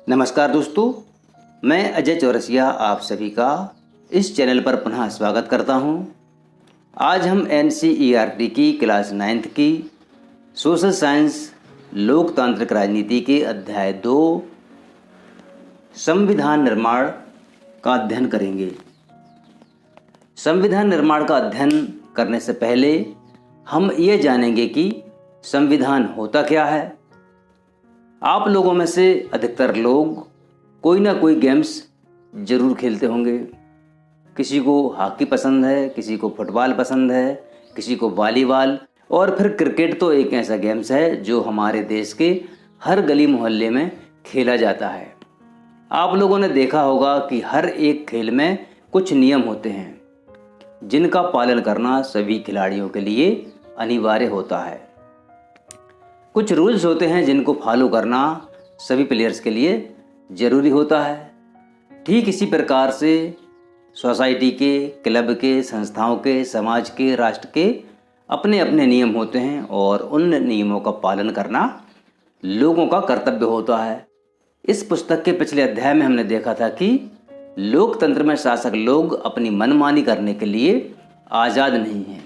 नमस्कार दोस्तों, मैं अजय चौरसिया आप सभी का इस चैनल पर पुनः स्वागत करता हूं। आज हम NCERT की क्लास 9th की सोशल साइंस लोकतांत्रिक राजनीति के अध्याय 2 संविधान निर्माण का अध्ययन करेंगे। संविधान निर्माण का अध्ययन करने से पहले हम ये जानेंगे कि संविधान होता क्या है। आप लोगों में से अधिकतर लोग कोई ना कोई गेम्स जरूर खेलते होंगे। किसी को हॉकी पसंद है, किसी को फुटबॉल पसंद है, किसी को वॉलीबॉल, और फिर क्रिकेट तो एक ऐसा गेम्स है जो हमारे देश के हर गली मोहल्ले में खेला जाता है। आप लोगों ने देखा होगा कि हर एक खेल में कुछ नियम होते हैं जिनका पालन करना सभी खिलाड़ियों के लिए अनिवार्य होता है। कुछ रूल्स होते हैं जिनको फॉलो करना सभी प्लेयर्स के लिए ज़रूरी होता है। ठीक इसी प्रकार से सोसाइटी के, क्लब के, संस्थाओं के, समाज के, राष्ट्र के अपने अपने नियम होते हैं और उन नियमों का पालन करना लोगों का कर्तव्य होता है। इस पुस्तक के पिछले अध्याय में हमने देखा था कि लोकतंत्र में शासक लोग अपनी मनमानी करने के लिए आज़ाद नहीं हैं।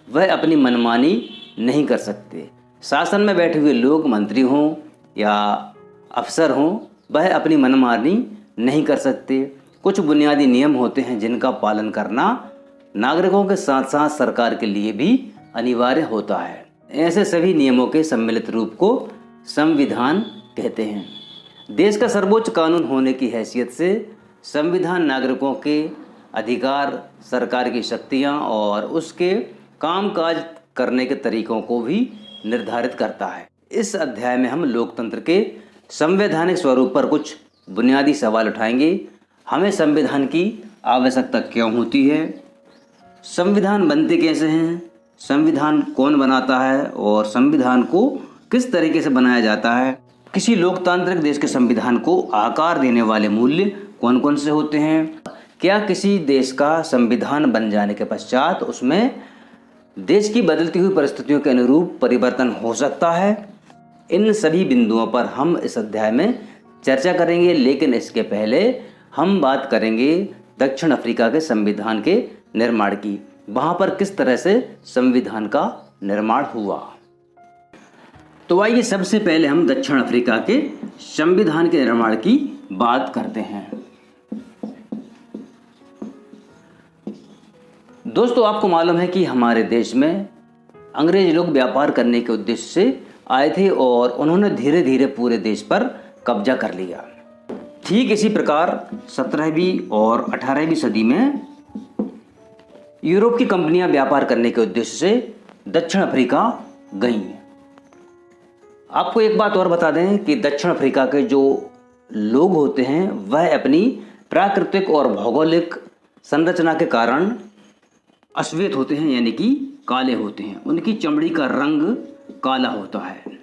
वह अपनी मनमानी नहीं कर सकते। शासन में बैठे हुए लोग, मंत्री हों या अफसर हों, वह अपनी मनमानी नहीं कर सकते। कुछ बुनियादी नियम होते हैं जिनका पालन करना नागरिकों के साथ साथ सरकार के लिए भी अनिवार्य होता है। ऐसे सभी नियमों के सम्मिलित रूप को संविधान कहते हैं। देश का सर्वोच्च कानून होने की हैसियत से संविधान नागरिकों के अधिकार, सरकार की शक्तियां और उसके कामकाज करने के तरीकों को भी निर्धारित करता है। इस अध्याय में हम लोकतंत्र के संवैधानिक स्वरूप पर कुछ बुनियादी सवाल उठाएंगे। हमें संविधान की आवश्यकता क्यों होती है, संविधान बनते कैसे हैं, संविधान कौन बनाता है और संविधान को किस तरीके से बनाया जाता है, किसी लोकतांत्रिक देश के संविधान को आकार देने वाले मूल्य कौन कौन से होते हैं, क्या किसी देश का संविधान बन जाने के पश्चात उसमें देश की बदलती हुई परिस्थितियों के अनुरूप परिवर्तन हो सकता है। इन सभी बिंदुओं पर हम इस अध्याय में चर्चा करेंगे, लेकिन इसके पहले हम बात करेंगे दक्षिण अफ्रीका के संविधान के निर्माण की। वहाँ पर किस तरह से संविधान का निर्माण हुआ। तो आइए सबसे पहले हम दक्षिण अफ्रीका के संविधान के निर्माण की बात करते हैं। दोस्तों, आपको मालूम है कि हमारे देश में अंग्रेज लोग व्यापार करने के उद्देश्य से आए थे और उन्होंने धीरे धीरे पूरे देश पर कब्जा कर लिया। ठीक इसी प्रकार 17वीं और 18वीं सदी में यूरोप की कंपनियां व्यापार करने के उद्देश्य से दक्षिण अफ्रीका गईं। आपको एक बात और बता दें कि दक्षिण अफ्रीका के जो लोग होते हैं वह अपनी प्राकृतिक और भौगोलिक संरचना के कारण अश्वेत होते हैं, यानी कि काले होते हैं। उनकी चमड़ी का रंग काला होता है।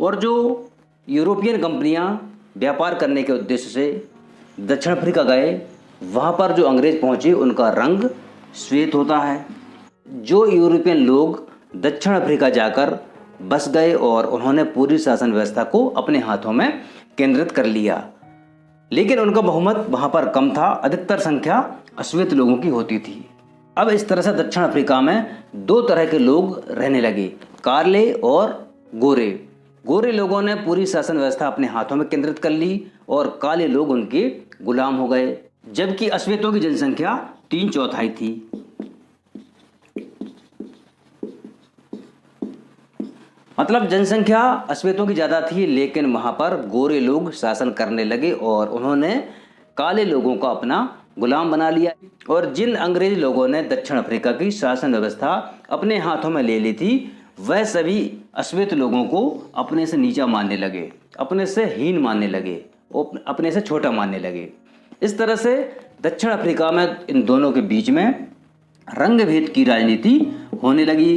और जो यूरोपियन कंपनियां व्यापार करने के उद्देश्य से दक्षिण अफ्रीका गए, वहाँ पर जो अंग्रेज पहुँचे उनका रंग श्वेत होता है। जो यूरोपियन लोग दक्षिण अफ्रीका जाकर बस गए और उन्होंने पूरी शासन व्यवस्था को अपने हाथों में केंद्रित कर लिया, लेकिन उनका बहुमत वहाँ पर कम था। अधिकतर संख्या अश्वेत लोगों की होती थी। अब इस तरह से दक्षिण अफ्रीका में दो तरह के लोग रहने लगे, काले और गोरे। गोरे लोगों ने पूरी शासन व्यवस्था अपने हाथों में केंद्रित कर ली और काले लोग उनके गुलाम हो गए, जबकि अश्वेतों की जनसंख्या 3/4 थी। मतलब जनसंख्या अश्वेतों की ज़्यादा थी, लेकिन वहाँ पर गोरे लोग शासन करने लगे और उन्होंने काले लोगों को अपना गुलाम बना लिया। और जिन अंग्रेज लोगों ने दक्षिण अफ्रीका की शासन व्यवस्था अपने हाथों में ले ली थी, वह सभी अश्वेत लोगों को अपने से नीचा मानने लगे, अपने से हीन मानने लगे, अपने से छोटा मानने लगे। इस तरह से दक्षिण अफ्रीका में इन दोनों के बीच में रंग भेद की राजनीति होने लगी।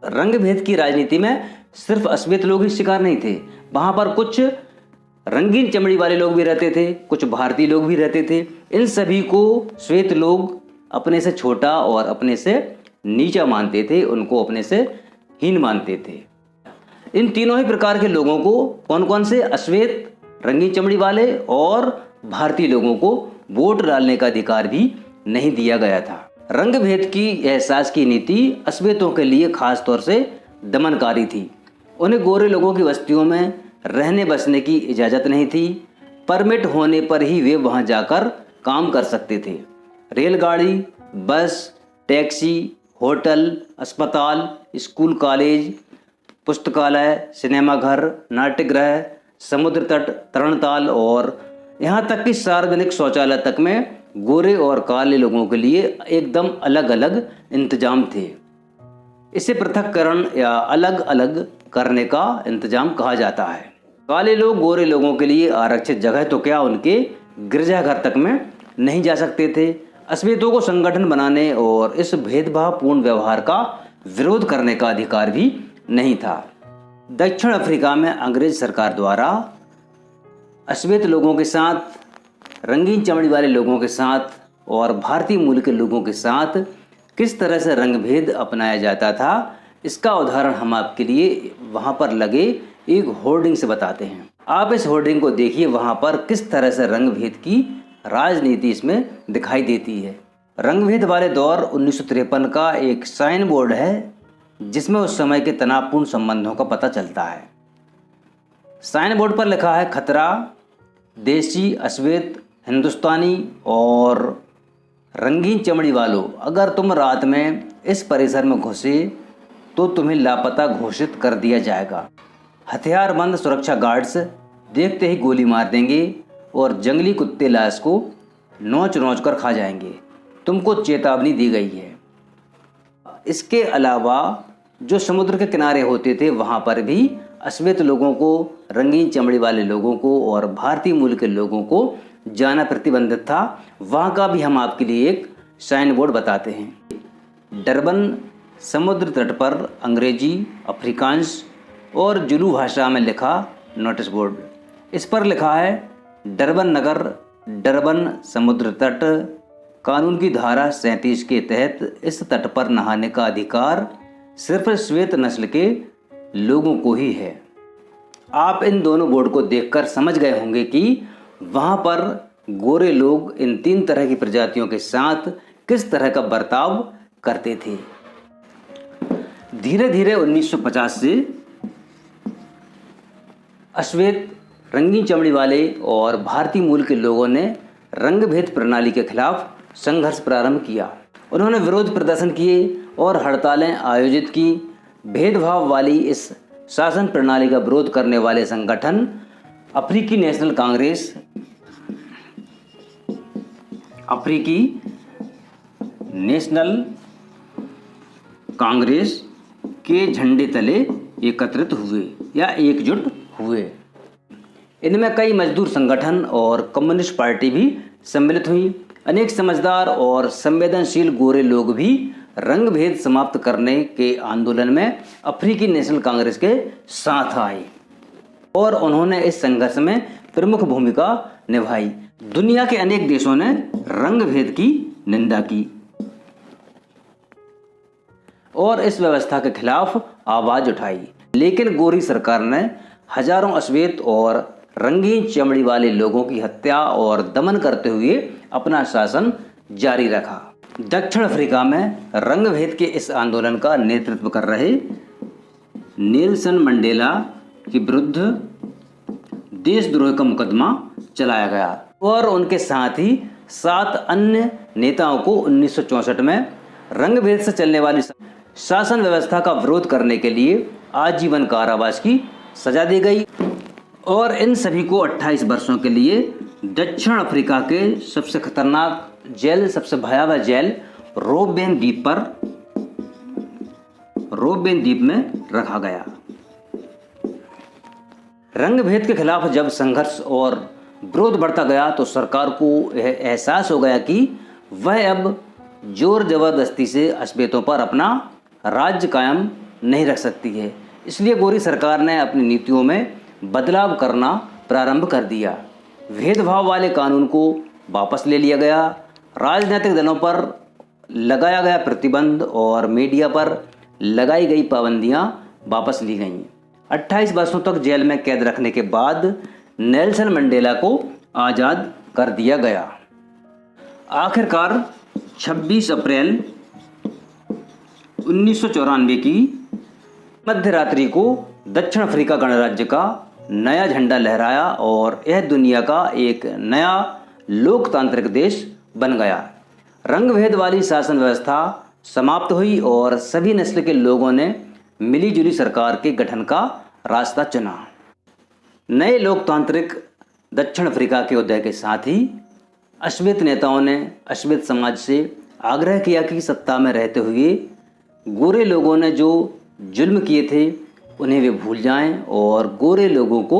रंग भेद की राजनीति में सिर्फ अश्वेत लोग ही शिकार नहीं थे। वहाँ पर कुछ रंगीन चमड़ी वाले लोग भी रहते थे, कुछ भारतीय लोग भी रहते थे। इन सभी को श्वेत लोग अपने से छोटा और अपने से नीचा मानते थे, उनको अपने से हीन मानते थे। इन तीनों ही प्रकार के लोगों को, कौन कौन से, अश्वेत, रंगीन चमड़ी वाले और भारतीय लोगों को वोट डालने का अधिकार भी नहीं दिया गया था। रंग भेद की एहसास की नीति अश्वेतों के लिए खास तौर से दमनकारी थी। उन्हें गोरे लोगों की बस्तियों में रहने बसने की इजाज़त नहीं थी। परमिट होने पर ही वे वहां जाकर काम कर सकते थे। रेलगाड़ी, बस, टैक्सी, होटल, अस्पताल, स्कूल, कॉलेज, पुस्तकालय, सिनेमाघर, नाट्यगृह, समुद्र तट, तरणताल और यहाँ तक कि सार्वजनिक शौचालय तक में गोरे और काले लोगों के लिए एकदम अलग अलग इंतजाम थे। इसे पृथक्करण या अलग अलग करने का इंतजाम कहा जाता है। काले लोग गोरे लोगों के लिए आरक्षित जगह तो क्या, उनके गिरजाघर तक में नहीं जा सकते थे। अश्वेतों को संगठन बनाने और इस भेदभावपूर्ण व्यवहार का विरोध करने का अधिकार भी नहीं था। दक्षिण अफ्रीका में अंग्रेज सरकार द्वारा अश्वेत लोगों के साथ, रंगीन चमड़ी वाले लोगों के साथ और भारतीय मूल के लोगों के साथ किस तरह से रंग भेद अपनाया जाता था, इसका उदाहरण हम आपके लिए वहाँ पर लगे एक होर्डिंग से बताते हैं। आप इस होर्डिंग को देखिए, वहाँ पर किस तरह से रंग भेद की राजनीति इसमें दिखाई देती है। रंग भेद वाले दौर 1953 का एक साइन बोर्ड है जिसमें उस समय के तनावपूर्ण संबंधों का पता चलता है। साइन बोर्ड पर लिखा है, खतरा, देसी, अश्वेत, हिंदुस्तानी और रंगीन चमड़ी वालों, अगर तुम रात में इस परिसर में घुसे तो तुम्हें लापता घोषित कर दिया जाएगा। हथियारबंद सुरक्षा गार्ड्स देखते ही गोली मार देंगे और जंगली कुत्ते लाश को नोच नोच कर खा जाएंगे। तुमको चेतावनी दी गई है। इसके अलावा जो समुद्र के किनारे होते थे वहाँ पर भी अश्वेत लोगों को, रंगीन चमड़ी वाले लोगों को और भारतीय मूल के लोगों को जाना प्रतिबंधित था। वहाँ का भी हम आपके लिए एक साइन बोर्ड बताते हैं। डरबन समुद्र तट पर अंग्रेजी, अफ्रीकांस और जुलू भाषा में लिखा नोटिस बोर्ड। इस पर लिखा है, डरबन नगर, डरबन समुद्र तट, कानून की धारा 37 के तहत इस तट पर नहाने का अधिकार सिर्फ श्वेत नस्ल के लोगों को ही है। आप इन दोनों बोर्ड को देखकर समझ गए होंगे कि वहाँ पर गोरे लोग इन 3 तरह की प्रजातियों के साथ किस तरह का बर्ताव करते थे। धीरे धीरे 1950 से अश्वेत, रंगीन चमड़ी वाले और भारतीय मूल के लोगों ने रंग भेद प्रणाली के खिलाफ संघर्ष प्रारंभ किया। उन्होंने विरोध प्रदर्शन किए और हड़तालें आयोजित की। भेदभाव वाली इस शासन प्रणाली का विरोध करने वाले संगठन अफ्रीकी नेशनल कांग्रेस, अफ्रीकी नेशनल कांग्रेस के झंडे तले एकत्रित हुए या एकजुट हुए। इनमें कई मजदूर संगठन और कम्युनिस्ट पार्टी भी सम्मिलित हुई। अनेक समझदार और संवेदनशील गोरे लोग भी रंग भेद समाप्त करने के आंदोलन में अफ्रीकी नेशनल कांग्रेस के साथ आए और उन्होंने इस संघर्ष में प्रमुख भूमिका निभाई। दुनिया के अनेक देशों ने रंग भेद की निंदा की और इस व्यवस्था के खिलाफ आवाज उठाई, लेकिन गोरी सरकार ने हजारों अश्वेत और रंगीन चमड़ी वाले लोगों की हत्या और दमन करते हुए अपना शासन जारी रखा। दक्षिण अफ्रीका में रंग भेद के इस आंदोलन का नेतृत्व कर रहे नेल्सन मंडेला के विरुद्ध देशद्रोह का मुकदमा चलाया गया और उनके साथ ही 7 अन्य नेताओं को 1964 में रंग भेद से चलने वाली शासन व्यवस्था का विरोध करने के लिए आजीवन कारावास की सजा दी गई और इन सभी को 28 वर्षों के लिए दक्षिण अफ्रीका के सबसे खतरनाक जेल, सबसे भयावह जेल रोबेन द्वीप में रखा गया। रंग भेद के खिलाफ जब संघर्ष और विरोध बढ़ता गया तो सरकार को एहसास हो गया कि वह अब जोर जबरदस्ती से अश्वेतों पर अपना राज्य कायम नहीं रख सकती है। इसलिए गोरी सरकार ने अपनी नीतियों में बदलाव करना प्रारंभ कर दिया। भेदभाव वाले कानून को वापस ले लिया गया, राजनीतिक दलों पर लगाया गया प्रतिबंध और मीडिया पर लगाई गई पाबंदियां वापस ली गईं। 28 वर्षों तक जेल में कैद रखने के बाद नेल्सन मंडेला को आज़ाद कर दिया गया। आखिरकार 26 अप्रैल 1994 की मध्य रात्रि को दक्षिण अफ्रीका गणराज्य का नया झंडा लहराया और यह दुनिया का एक नया लोकतांत्रिक देश बन गया। रंगभेद वाली शासन व्यवस्था समाप्त हुई और सभी नस्ल के लोगों ने मिलीजुली सरकार के गठन का रास्ता चुना। नए लोकतांत्रिक दक्षिण अफ्रीका के उदय के साथ ही अश्वेत नेताओं ने अश्वेत समाज से आग्रह किया कि सत्ता में रहते हुए गोरे लोगों ने जो जुल्म किए थे उन्हें वे भूल जाएं और गोरे लोगों को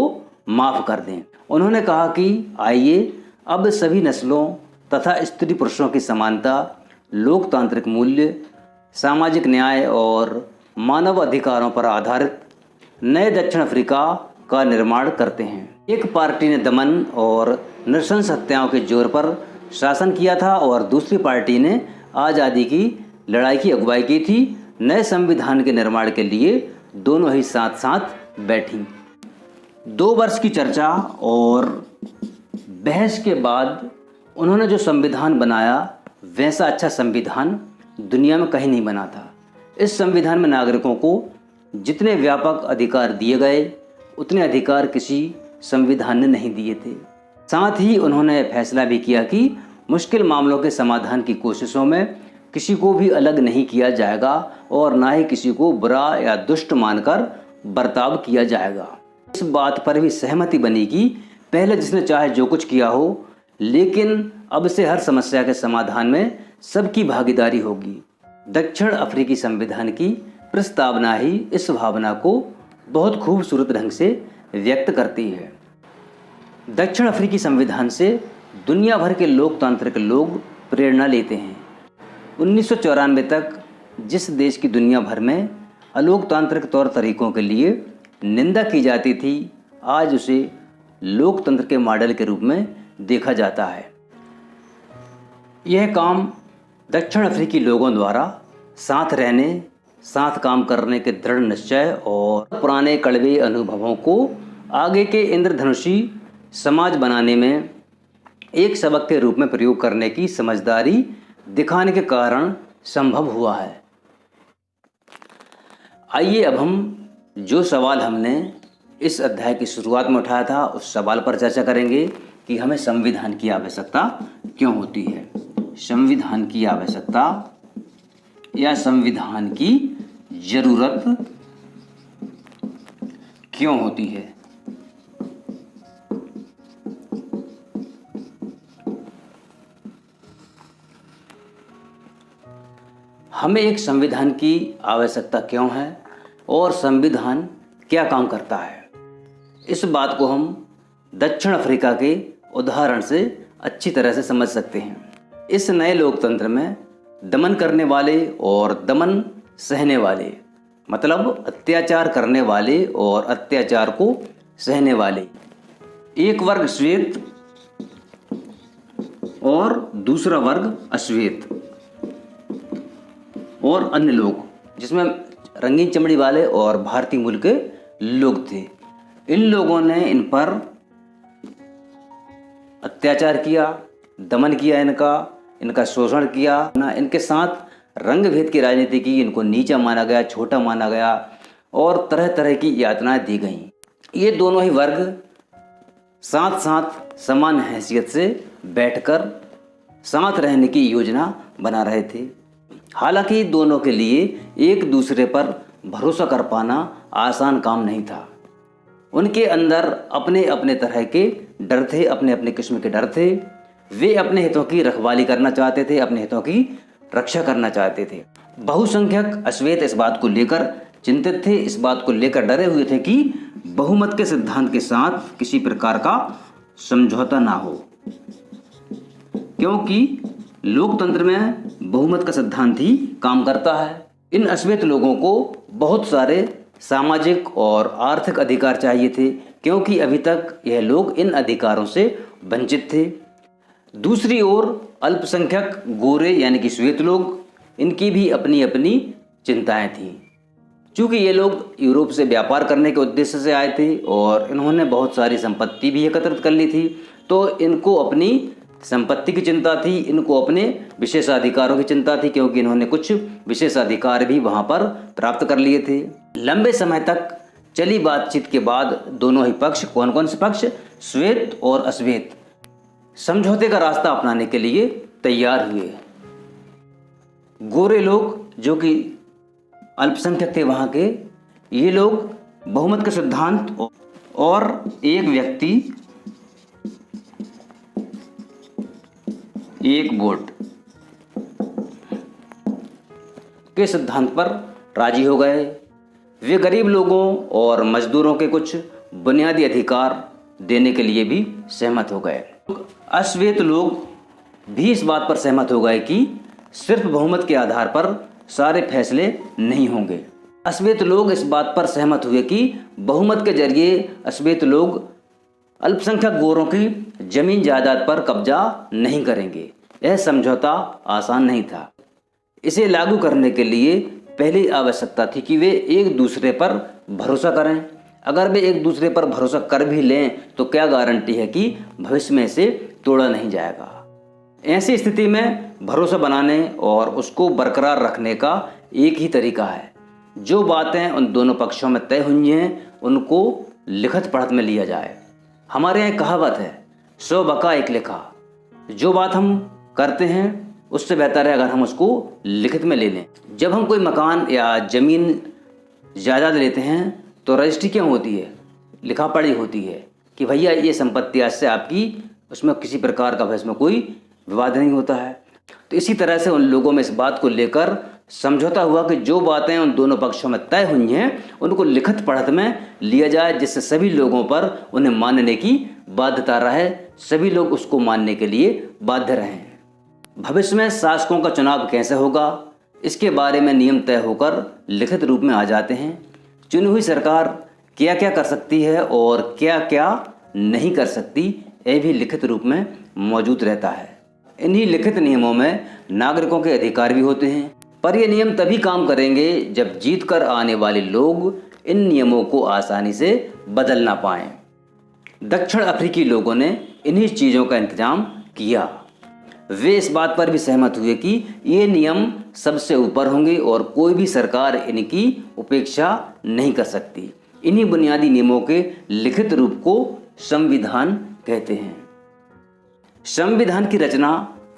माफ़ कर दें। उन्होंने कहा कि आइए अब सभी नस्लों तथा स्त्री पुरुषों की समानता, लोकतांत्रिक मूल्य, सामाजिक न्याय और मानव अधिकारों पर आधारित नए दक्षिण अफ्रीका का निर्माण करते हैं। एक पार्टी ने दमन और नृशंस हत्याओं के जोर पर शासन किया था और दूसरी पार्टी ने आज़ादी की लड़ाई की अगुवाई की थी। नए संविधान के निर्माण के लिए दोनों ही साथ साथ बैठी। 2 वर्ष की चर्चा और बहस के बाद उन्होंने जो संविधान बनाया वैसा अच्छा संविधान दुनिया में कहीं नहीं बना था। इस संविधान में नागरिकों को जितने व्यापक अधिकार दिए गए उतने अधिकार किसी संविधान ने नहीं दिए थे। साथ ही उन्होंने फैसला भी किया कि मुश्किल मामलों के समाधान की कोशिशों में किसी को भी अलग नहीं किया जाएगा और ना ही किसी को बुरा या दुष्ट मानकर बर्ताव किया जाएगा। इस बात पर भी सहमति बनी कि पहले जिसने चाहे जो कुछ किया हो, लेकिन अब से हर समस्या के समाधान में सबकी भागीदारी होगी। दक्षिण अफ्रीकी संविधान की प्रस्तावना ही इस भावना को बहुत खूबसूरत ढंग से व्यक्त करती है। दक्षिण अफ्रीकी संविधान से दुनिया भर के लोकतांत्रिक लोग प्रेरणा लेते हैं। 1994 तक जिस देश की दुनिया भर में अलोकतांत्रिक तौर तरीकों के लिए निंदा की जाती थी, आज उसे लोकतंत्र के मॉडल के रूप में देखा जाता है। यह काम दक्षिण अफ्रीकी लोगों द्वारा साथ रहने, साथ काम करने के दृढ़ निश्चय और पुराने कड़वे अनुभवों को आगे के इंद्रधनुषी समाज बनाने में एक सबक के रूप में प्रयोग करने की समझदारी दिखाने के कारण संभव हुआ है। आइए अब हम जो सवाल हमने इस अध्याय की शुरुआत में उठाया था उस सवाल पर चर्चा करेंगे कि हमें संविधान की आवश्यकता क्यों होती है। संविधान की आवश्यकता या संविधान की जरूरत क्यों होती है। हमें एक संविधान की आवश्यकता क्यों है और संविधान क्या काम करता है, इस बात को हम दक्षिण अफ्रीका के उदाहरण से अच्छी तरह से समझ सकते हैं। इस नए लोकतंत्र में दमन करने वाले और दमन सहने वाले, मतलब अत्याचार करने वाले और अत्याचार को सहने वाले, एक वर्ग श्वेत और दूसरा वर्ग अश्वेत और अन्य लोग, जिसमें रंगीन चमड़ी वाले और भारतीय मूल के लोग थे। इन लोगों ने इन पर अत्याचार किया, दमन किया, इनका शोषण किया ना, इनके साथ रंग भेद की राजनीति की, इनको नीचा माना गया, छोटा माना गया और तरह तरह की यातनाएं दी गईं। ये दोनों ही वर्ग साथ साथ समान हैसियत से बैठकर साथ रहने की योजना बना रहे थे। हालांकि दोनों के लिए एक दूसरे पर भरोसा कर पाना आसान काम नहीं था। उनके अंदर अपने अपने तरह के डर थे, अपने अपने किस्म के डर थे। वे अपने हितों की रखवाली करना चाहते थे, अपने हितों की रक्षा करना चाहते थे। बहुसंख्यक अश्वेत इस बात को लेकर चिंतित थे, इस बात को लेकर डरे हुए थे कि बहुमत के सिद्धांत के साथ किसी प्रकार का समझौता ना हो, क्योंकि लोकतंत्र में बहुमत का सिद्धांत ही काम करता है। इन अश्वेत लोगों को बहुत सारे सामाजिक और आर्थिक अधिकार चाहिए थे, क्योंकि अभी तक यह लोग इन अधिकारों से वंचित थे। दूसरी ओर अल्पसंख्यक गोरे यानी कि श्वेत लोग, इनकी भी अपनी अपनी चिंताएं थीं। चूँकि ये लोग यूरोप से व्यापार करने के उद्देश्य से आए थे और इन्होंने बहुत सारी संपत्ति भी एकत्रित कर ली थी, तो इनको अपनी संपत्ति की चिंता थी, इनको अपने विशेषाधिकारों की चिंता थी, क्योंकि इन्होंने कुछ विशेषाधिकार भी वहाँ पर प्राप्त कर लिए थे। लंबे समय तक चली बातचीत के बाद दोनों ही पक्ष, कौन कौन से पक्ष, श्वेत और अश्वेत, समझौते का रास्ता अपनाने के लिए तैयार हुए। गोरे लोग जो कि अल्पसंख्यक थे वहाँ के, ये लोग बहुमत के सिद्धांत और एक व्यक्ति एक वोट के सिद्धांत पर राजी हो गए। वे गरीब लोगों और मजदूरों के कुछ बुनियादी अधिकार देने के लिए भी सहमत हो गए। अश्वेत लोग भी इस बात पर सहमत हो गए कि सिर्फ बहुमत के आधार पर सारे फैसले नहीं होंगे। अश्वेत लोग इस बात पर सहमत हुए कि बहुमत के जरिए अश्वेत लोग अल्पसंख्यक गोरों की जमीन जायदाद पर कब्जा नहीं करेंगे। यह समझौता आसान नहीं था। इसे लागू करने के लिए पहली आवश्यकता थी कि वे एक दूसरे पर भरोसा करें। अगर वे एक दूसरे पर भरोसा कर भी लें तो क्या गारंटी है कि भविष्य में इसे तोड़ा नहीं जाएगा। ऐसी स्थिति में भरोसा बनाने और उसको बरकरार रखने का एक ही तरीका है, जो बातें उन दोनों पक्षों में तय हुई हैं उनको लिखित पढ़त में लिया जाए। हमारे यहाँ कहावत है, 100 बका 1 लिखा। जो बात हम करते हैं उससे बेहतर है अगर हम उसको लिखित में ले लें। जब हम कोई मकान या ज़मीन जायदाद लेते हैं तो रजिस्ट्री क्यों होती है, लिखा पढ़ी होती है कि भैया ये संपत्ति आज से आपकी, उसमें किसी प्रकार का भविष्य में कोई विवाद नहीं होता है। तो इसी तरह से उन लोगों में इस बात को लेकर समझौता हुआ कि जो बातें उन दोनों पक्षों में तय हुई हैं उनको लिखित पढ़त में लिया जाए, जिससे सभी लोगों पर उन्हें मानने की बाध्यता रहे, सभी लोग उसको मानने के लिए बाध्य रहें। भविष्य में शासकों का चुनाव कैसे होगा, इसके बारे में नियम तय होकर लिखित रूप में आ जाते हैं। चुनी हुई सरकार क्या क्या कर सकती है और क्या क्या नहीं कर सकती, यह भी लिखित रूप में मौजूद रहता है। इन्हीं लिखित नियमों में नागरिकों के अधिकार भी होते हैं, पर ये नियम तभी काम करेंगे जब जीत कर आने वाले लोग इन नियमों को आसानी से बदल ना पाएं। दक्षिण अफ्रीकी लोगों ने इन्हीं चीज़ों का इंतजाम किया। वे इस बात पर भी सहमत हुए कि ये नियम सबसे ऊपर होंगे और कोई भी सरकार इनकी उपेक्षा नहीं कर सकती। इन्हीं बुनियादी नियमों के लिखित रूप को संविधान कहते हैं। संविधान की रचना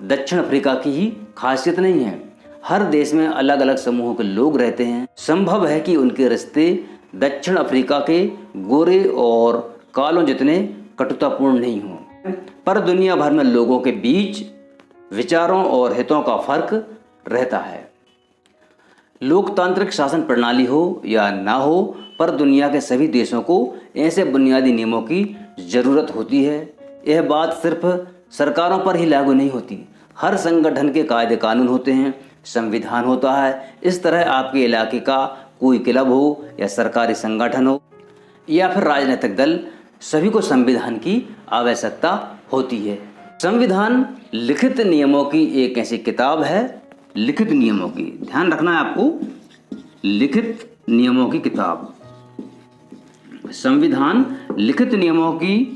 दक्षिण अफ्रीका की ही खासियत नहीं है। हर देश में अलग अलग समूहों के लोग रहते हैं। संभव है कि उनके रिश्ते दक्षिण अफ्रीका के गोरे और कालों जितने कटुतापूर्ण नहीं हों, पर दुनिया भर में लोगों के बीच विचारों और हितों का फर्क रहता है। लोकतांत्रिक शासन प्रणाली हो या ना हो, पर दुनिया के सभी देशों को ऐसे बुनियादी नियमों की ज़रूरत होती है। यह बात सिर्फ सरकारों पर ही लागू नहीं होती। हर संगठन के कायदे कानून होते हैं, संविधान होता है। इस तरह आपके इलाके का कोई क्लब हो या सरकारी संगठन हो या फिर राजनीतिक दल, सभी को संविधान की आवश्यकता होती है। संविधान लिखित नियमों की एक ऐसी किताब है, लिखित नियमों की, ध्यान रखना है आपको, लिखित नियमों की किताब। संविधान लिखित नियमों की,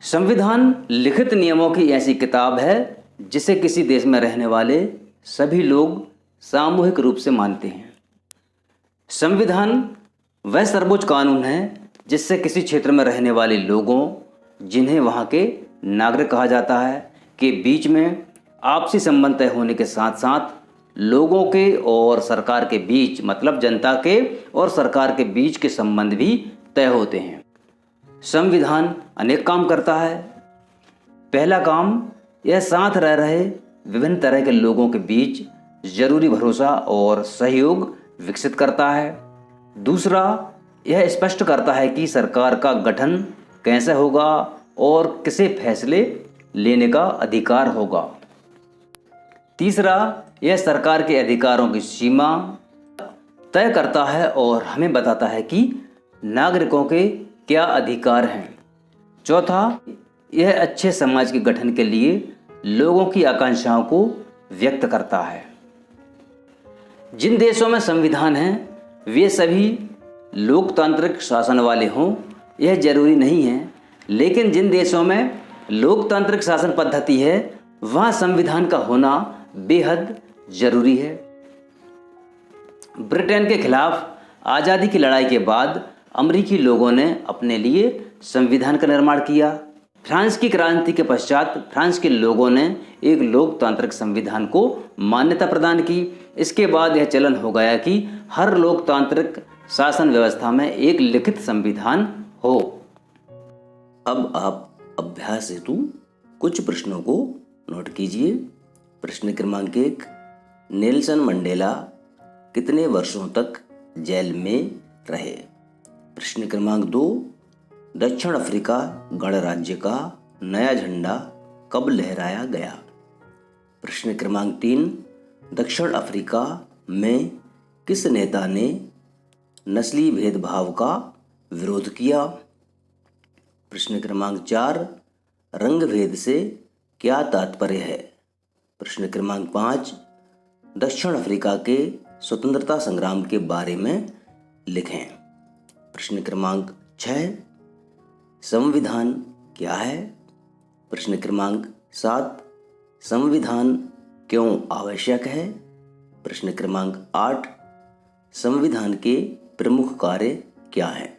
संविधान लिखित नियमों की ऐसी किताब है जिसे किसी देश में रहने वाले सभी लोग सामूहिक रूप से मानते हैं। संविधान वह सर्वोच्च कानून है जिससे किसी क्षेत्र में रहने वाले लोगों, जिन्हें वहाँ के नागरिक कहा जाता है, के बीच में आपसी संबंध तय होने के साथ साथ लोगों के और सरकार के बीच, मतलब जनता के और सरकार के बीच के संबंध भी तय होते हैं। संविधान अनेक काम करता है। पहला काम, यह साथ रह रहे विभिन्न तरह के लोगों के बीच जरूरी भरोसा और सहयोग विकसित करता है। दूसरा, यह स्पष्ट करता है कि सरकार का गठन कैसे होगा और किसे फैसले लेने का अधिकार होगा। तीसरा, यह सरकार के अधिकारों की सीमा तय करता है और हमें बताता है कि नागरिकों के क्या अधिकार हैं। चौथा, यह अच्छे समाज के गठन के लिए लोगों की आकांक्षाओं को व्यक्त करता है। जिन देशों में संविधान है वे सभी लोकतांत्रिक शासन वाले हों यह जरूरी नहीं है, लेकिन जिन देशों में लोकतांत्रिक शासन पद्धति है वहाँ संविधान का होना बेहद जरूरी है। ब्रिटेन के खिलाफ आज़ादी की लड़ाई के बाद अमेरिकी लोगों ने अपने लिए संविधान का निर्माण किया। फ्रांस की क्रांति के पश्चात फ्रांस के लोगों ने एक लोकतांत्रिक संविधान को मान्यता प्रदान की। इसके बाद यह चलन हो गया कि हर लोकतांत्रिक शासन व्यवस्था में एक लिखित संविधान हो। अब आप अभ्यास हेतु कुछ प्रश्नों को नोट कीजिए। प्रश्न क्रमांक 1, नेल्सन मंडेला कितने वर्षों तक जेल में रहे? प्रश्न क्रमांक 2, दक्षिण अफ्रीका गणराज्य का नया झंडा कब लहराया गया? प्रश्न क्रमांक 3, दक्षिण अफ्रीका में किस नेता ने नस्ली भेदभाव का विरोध किया? प्रश्न क्रमांक 4, रंग भेद से क्या तात्पर्य है? प्रश्न क्रमांक 5, दक्षिण अफ्रीका के स्वतंत्रता संग्राम के बारे में लिखें। प्रश्न क्रमांक 6, संविधान क्या है? प्रश्न क्रमांक 7, संविधान क्यों आवश्यक है? प्रश्न क्रमांक 8, संविधान के प्रमुख कार्य क्या हैं?